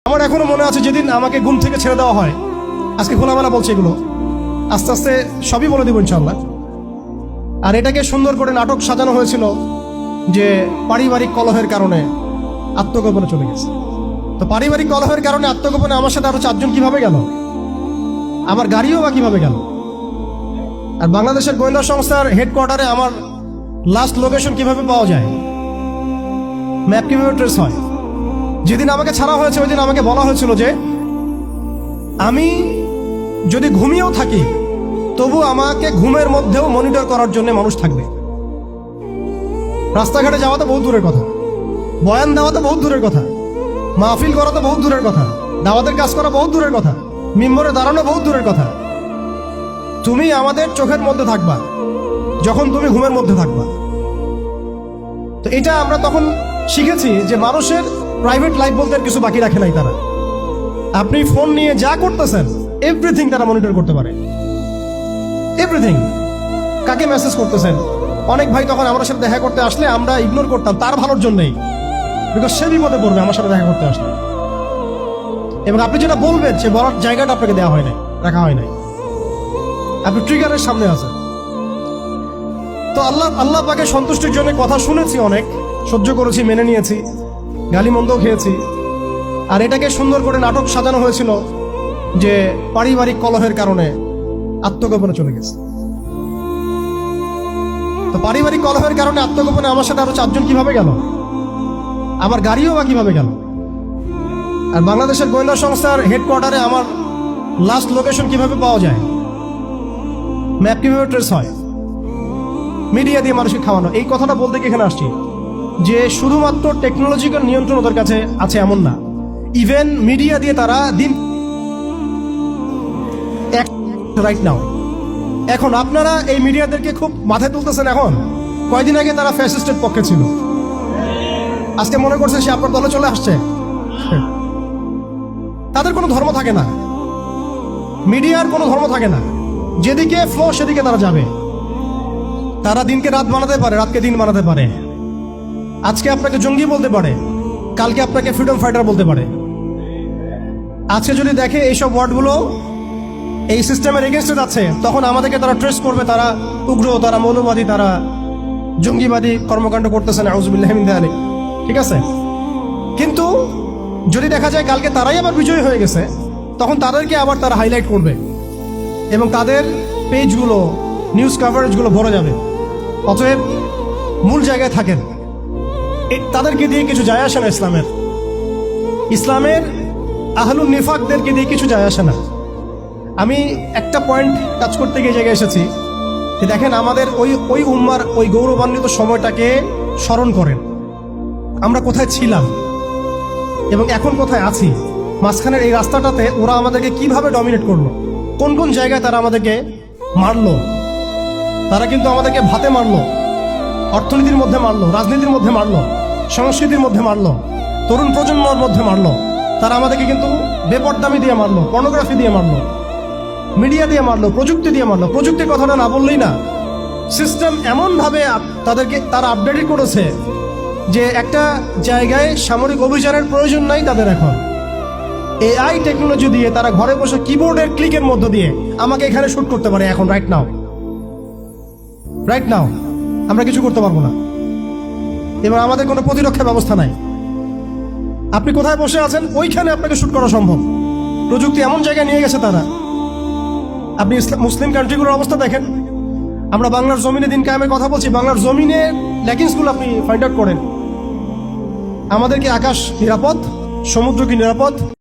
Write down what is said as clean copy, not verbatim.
আমার এখনো মনে আছে যেদিন আমাকে ঘুম থেকে ছেড়ে দেওয়া হয়, আজকে খোলামেলা বলছে এগুলো, আস্তে আস্তে সবই বলে দেবো ইনশাল্লাহ। আর এটাকে সুন্দর করে নাটক সাজানো হয়েছিল যে পারিবারিক কলহের কারণে আত্মগোপনে চলে গেছে। তো পারিবারিক কলহের কারণে আত্মগোপনে আমার সাথে আরো 4 জন কিভাবে গেল, আমার গাড়িও বা কিভাবে গেল। আর বাংলাদেশের গোয়েন্দা সংস্থার হেডকোয়ার্টারে আমার লাস্ট লোকেশন কিভাবে পাওয়া যায়, ম্যাপ কিভাবে ট্রেস হয়। যেদিন আমাকে ছাড়া হয়েছে ওই দিন আমাকে বলা হয়েছিল যে আমি যদি ঘুমিয়েও থাকি তবু আমাকে ঘুমের মধ্যেও মনিটর করার জন্য মানুষ থাকবে। রাস্তাঘাটে যাওয়া তো বহুত দূরের কথা, বয়ান দেওয়া তো বহুত দূরের কথা, মাহফিল করা তো বহুত দূরের কথা, দাওয়াতের কাজ করা বহুত দূরের কথা, মিম্বরে দাঁড়ানো বহুত দূরের কথা। তুমি আমাদের চোখের মধ্যে থাকবা যখন তুমি ঘুমের মধ্যে থাকবা। তো এটা আমরা তখন শিখেছি যে মানুষের প্রাইভেট লাইফ বলতে আর কিছু বাকি রাখে নাই তারা। আপনি ফোন নিয়ে যা করতেছেন এভরিথিং তারা মনিটর করতে পারে, এভরিথিং। কাকে মেসেজ করতেছেন, অনেক ভাই তখন আমার সাথে দেখা করতে আসলে আমরা ইগনোর করতাম তার ভালোর জন্যই, বিকজ সে বিপদে পড়বে আমার সাথে দেখা করতে আসলে। এবং আপনি যেটা বলবেন সে বলার জায়গাটা আপনাকে দেওয়া হয় নাই, রাখা হয় নাই, আপনি ট্রিগারের সামনে আছেন। তো আল্লাহ পাকে সন্তুষ্টির জন্য কথা শুনেছি, অনেক সহ্য করেছি, মেনে নিয়েছি, গালিমন্দও খেয়েছি। আর এটাকে সুন্দর করে নাটক সাজানো হয়েছিল যে পারিবারিক কলহের কারণে আত্মগোপনে চলে গেছে। তো পারিবারিক কলহের কারণে আত্মগোপনে আমার সাথে আরো 4 জন কিভাবে গেল, আমার গাড়িও বা কিভাবে গেল। আর বাংলাদেশের গোয়েন্দা সংস্থার হেডকোয়ার্টারে আমার লাস্ট লোকেশন কিভাবে পাওয়া যায়, ম্যাপ কিভাবে ট্রেস হয়, মিডিয়া দিয়ে মানুষকে খাওয়ানো। এই কথাটা বলতে কি এখানে আসছি যে শুধুমাত্র টেকনোলজিক্যাল নিয়ন্ত্রণ ওদের কাছে আছে এমন না, ইভেন মিডিয়া দিয়ে তারা দিন রাইট নাও। এখন আপনারা এই মিডিয়াদেরকে খুব মাথায় তুলতেছেন। এখন কয়দিন আগে তারা ফ্যাসিস্টের পক্ষে ছিল, আজকে মনে করছে সে আপনার দলে চলে আসছে। তাদের কোনো ধর্ম থাকে না, মিডিয়ার কোনো ধর্ম থাকে না, যেদিকে ফ্লো সেদিকে তারা যাবে। তারা দিনকে রাত বানাতে পারে, রাতকে দিন বানাতে পারে। আজকে আপনাকে জঙ্গি বলতে পারে, কালকে আপনাকে ফ্রিডম ফাইটার বলতে পারে। আজকে যদি দেখে এইসব ওয়ার্ডগুলো এই সিস্টেমের এগেনস্টে যাচ্ছে, তখন আমাদেরকে তারা ট্রেস করবে, তারা উগ্র, তারা মৌলবাদী, তারা জঙ্গিবাদী কর্মকাণ্ড করতেছে না, আউযুবিল্লাহি মিন যালিক। ঠিক আছে, কিন্তু যদি দেখা যায় কালকে তারাই আবার বিজয়ী হয়ে গেছে, তখন তাদেরকে আবার তারা হাইলাইট করবে এবং তাদের পেজগুলো, নিউজ কভারেজগুলো ভরে যাবে। অতএব মূল জায়গায় থাকেন, তাদেরকে দিয়ে কিছু যায় আসে না। ইসলামের আহলুন নিফাকদেরকে দিয়ে কিছু যায় আসে না। আমি একটা পয়েন্ট টাচ করতে গিয়ে জায়গায় এসেছি যে দেখেন আমাদের ওই উম্মার ওই গৌরবান্বিত সময়টাকে স্মরণ করেন, আমরা কোথায় ছিলাম এবং এখন কোথায় আছি। মাঝখানের এই রাস্তাটাতে ওরা আমাদেরকে কিভাবে ডমিনেট করলো, কোন কোন জায়গায় তারা আমাদেরকে মারলো। তারা কিন্তু আমাদেরকে ভাতে মারলো, অর্থনীতির মধ্যে মারলো, রাজনীতির মধ্যে মারলো, সংস্কৃতির মধ্যে মারলো, তরুণ প্রজন্মের মধ্যে মারলো। তারা আমাদেরকে কিন্তু বেপরদামি দিয়ে মারলো, পর্নোগ্রাফি দিয়ে মারলো, মিডিয়া দিয়ে মারলো, প্রযুক্তি দিয়ে মারলো। প্রযুক্তির কথাটা না বললেই না, সিস্টেম এমনভাবে তাদেরকে তারা আপডেট করেছে যে একটা জায়গায় সামরিক অভিযানের প্রয়োজন নাই তাদের। এখন এআই টেকনোলজি দিয়ে তারা ঘরে বসে কিবোর্ডের ক্লিকের মধ্য দিয়ে আমাকে এখানে শুট করতে পারে। এখন রাইট নাও আমরা কিছু করতে পারবো না, এবার আমাদের কোনো প্রতিরক্ষা ব্যবস্থা নাই। আপনি কোথায় বসে আছেন ওইখানে আপনাকে শুট করা সম্ভব। প্রযুক্তি এমন জায়গায় নিয়ে গেছে তারা। আপনি মুসলিম কান্ট্রিগুলোর অবস্থা দেখেন। আমরা বাংলার জমিনে দিন কায়েমের কথা বলছি, বাংলার জমিনে ল্যাকিংসগুলো আপনি ফাইন্ড আউট করেন। আমাদের কি আকাশ নিরাপদ, সমুদ্র কি নিরাপদ?